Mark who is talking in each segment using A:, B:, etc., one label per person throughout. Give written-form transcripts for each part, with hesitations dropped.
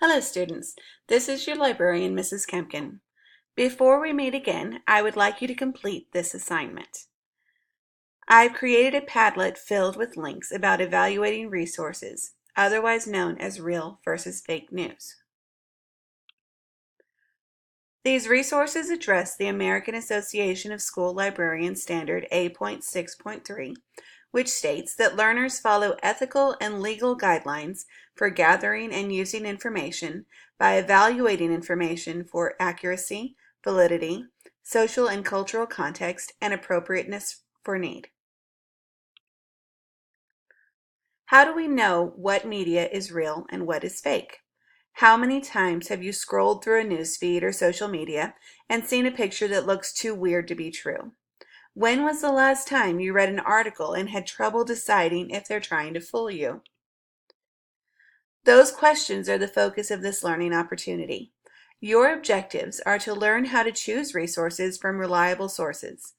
A: Hello students, this is your librarian Mrs. Kempkin. Before we meet again, I would like you to complete this assignment. I've created a Padlet filled with links about evaluating resources, otherwise known as real versus fake news. These resources address the American Association of School Librarians Standard A.6.3, which states that learners follow ethical and legal guidelines for gathering and using information by evaluating information for accuracy, validity, social and cultural context, and appropriateness for need. How do we know what media is real and what is fake? How many times have you scrolled through a newsfeed or social media and seen a picture that looks too weird to be true? When was the last time you read an article and had trouble deciding if they're trying to fool you? Those questions are the focus of this learning opportunity. Your objectives are to learn how to choose resources from reliable sources,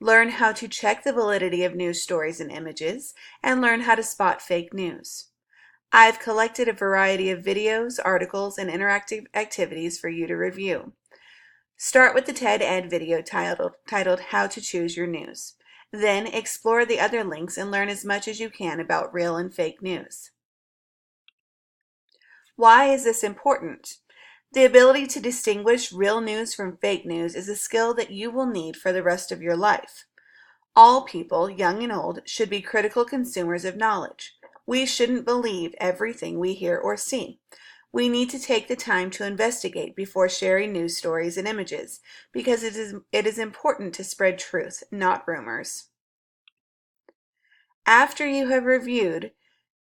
A: learn how to check the validity of news stories and images, and learn how to spot fake news. I've collected a variety of videos, articles, and interactive activities for you to review. Start with the TED Ed video titled How to Choose Your News. Then explore the other links and learn as much as you can about real and fake news. Why is this important? The ability to distinguish real news from fake news is a skill that you will need for the rest of your life. All people, young and old, should be critical consumers of knowledge. We shouldn't believe everything we hear or see. We need to take the time to investigate before sharing news stories and images, because it is important to spread truth, not rumors. After you have reviewed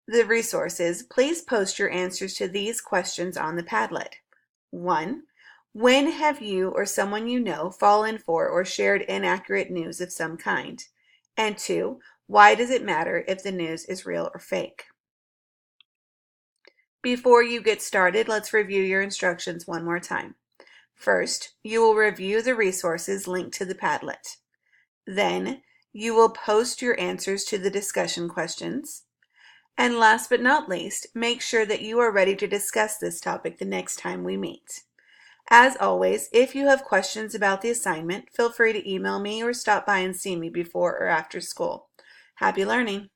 A: the resources, please post your answers to these questions on the Padlet. 1. When have you or someone you know fallen for or shared inaccurate news of some kind? And 2. Why does it matter if the news is real or fake? Before you get started, let's review your instructions one more time. First, you will review the resources linked to the Padlet. Then, you will post your answers to the discussion questions. And last but not least, make sure that you are ready to discuss this topic the next time we meet. As always, if you have questions about the assignment, feel free to email me or stop by and see me before or after school. Happy learning!